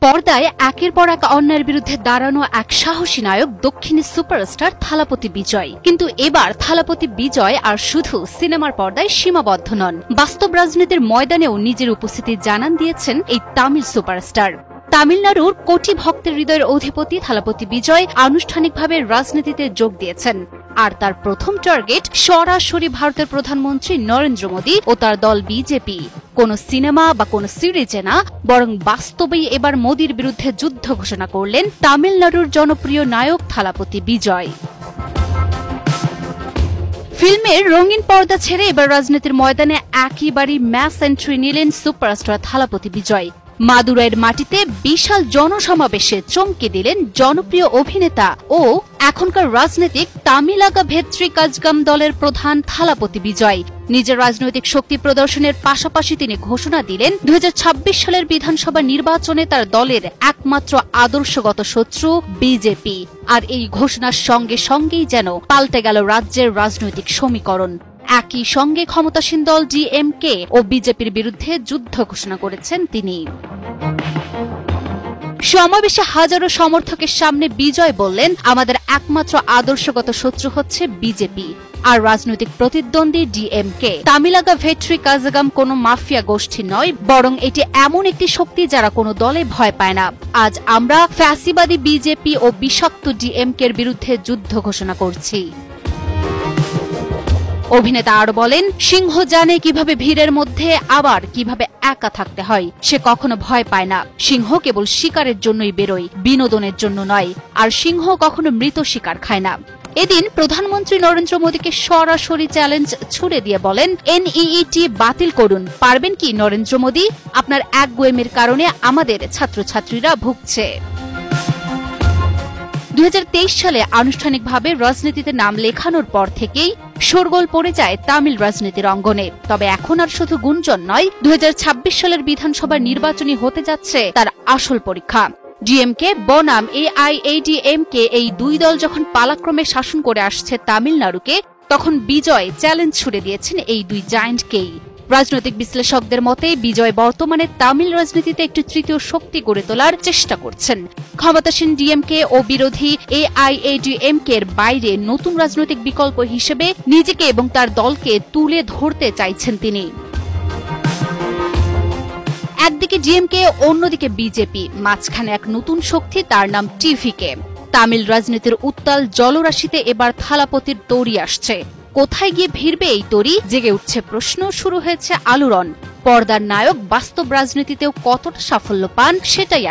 পর্দায় একের পর এক অন্যায়ের বিরুদ্ধে দাঁড়ানো এক সাহসী নায়ক দক্ষিণী সুপারস্টার থালাপতি বিজয়। কিন্তু এবার থালাপতি বিজয় আর শুধু সিনেমার পর্দায় সীমাবদ্ধ নন, বাস্তব রাজনীতির ময়দানেও নিজের উপস্থিতি জানান দিয়েছেন এই তামিল সুপারস্টার। তামিলনাড়ুর কোটি ভক্তের হৃদয়ের অধিপতি থালাপতি বিজয় আনুষ্ঠানিকভাবে রাজনীতিতে যোগ দিয়েছেন। আর তার প্রথম টার্গেট সরাসরি ভারতের প্রধানমন্ত্রী নরেন্দ্র মোদী ও তার দল বিজেপি। কোন সিনেমা বা কোন সিরিজে না, বরং বাস্তবেই এবার মোদীর বিরুদ্ধে যুদ্ধ ঘোষণা করলেন তামিলনাড়ুর জনপ্রিয় নায়ক থালাপতি বিজয়। ফিল্মের রঙিন পর্দা ছেড়ে এবার রাজনীতির ময়দানে একেবারেই ম্যাস এন্ট্রি নিলেন সুপারস্টার থালাপতি বিজয়। মাদুরাইয়ের মাটিতে বিশাল জনসমাবেশে চমকে দিলেন জনপ্রিয় অভিনেতা ও এখনকার রাজনৈতিক তামিলাগা ভেত্রি কাজগাম দলের প্রধান থালাপতি বিজয়। নিজের রাজনৈতিক শক্তি প্রদর্শনের পাশাপাশি তিনি ঘোষণা দিলেন 2026 সালের বিধানসভা নির্বাচনে তার দলের একমাত্র আদর্শগত শত্রু বিজেপি। আর এই ঘোষণার সঙ্গে সঙ্গেই যেন পাল্টে গেল রাজ্যের রাজনৈতিক সমীকরণ। একই সঙ্গে ক্ষমতাসীন দল ডিএমকে ও বিজেপির বিরুদ্ধে যুদ্ধ ঘোষণা করেছেন তিনি। সমাবেশে হাজারো সমর্থকের সামনে বিজয় বললেন, আমাদের একমাত্র আদর্শগত শত্রু হচ্ছে বিজেপি আর রাজনৈতিক প্রতিদ্বন্দ্বী ডিএমকে। তামিলাগা ভেট্রি কাজাগাম কোনো মাফিয়া গোষ্ঠী নয়, বরং এটি এমন একটি শক্তি যারা কোনো দলে ভয় পায় না। আজ আমরা ফ্যাসিবাদী বিজেপি ও বিষাক্ত ডিএমকে এর বিরুদ্ধে যুদ্ধ ঘোষণা করছি। অভিনেতা আরো বলেন, সিংহ জানে কিভাবে ভিড়ের মধ্যে আবার কিভাবে একা থাকতে হয়। সে কখনো ভয় পায় না। সিংহ কেবল শিকারের জন্যই বেরোয়, বিনোদনের জন্য নয়। আর সিংহ কখনো মৃত শিকার খায় না। এদিন প্রধানমন্ত্রী নরেন্দ্র মোদীকে সরাসরি চ্যালেঞ্জ ছুড়ে দিয়ে বলেন, এনইইটি বাতিল করুন। পারবেন কি নরেন্দ্র মোদী? আপনার একগুঁয়েমির কারণে আমাদের ছাত্রছাত্রীরা ভুগছে। 2023 সালে আনুষ্ঠানিকভাবে রাজনীতিতে নাম লেখানোর পর থেকেই শোরগোল পড়ে যায় তামিল রাজনীতির অঙ্গনে। তবে এখন আর শুধু গুঞ্জন নয়, 2026 সালের বিধানসভা নির্বাচনী হতে যাচ্ছে তার আসল পরীক্ষা। ডিএমকে বনাম এআইএডিএমকে এই দুই দল যখন পালাক্রমে শাসন করে আসছে তামিলনাড়ুকে, তখন বিজয় চ্যালেঞ্জ ছুড়ে দিয়েছেন এই দুই জায়ান্টকেই। রাজনৈতিক বিশ্লেষকদের মতে বিজয় বর্তমানে তামিল রাজনীতিতে একটি তৃতীয় শক্তি গড়ে তোলার চেষ্টা করছেন। ক্ষমতাসীন ডিএমকে ও বিরোধী এআইএডিএমকে এর বাইরে নতুন রাজনৈতিক বিকল্প হিসেবে নিজেকে এবং তার দলকে তুলে ধরতে চাইছেন তিনি। একদিকে ডিএমকে, অন্যদিকে বিজেপি, মাঝখানে এক নতুন শক্তি, তার নাম টিভিকে। তামিল রাজনীতির উত্তাল জলরাশিতে এবার থালাপতির তরি আসছে। কোথায় গিয়ে ভিড়বে এই তরি? জেগে উঠছে প্রশ্ন, শুরু হয়েছে আলোড়ন। পর্দার নায়ক বাস্তব রাজনীতিতেও কতটা সাফল্য পান সেটাই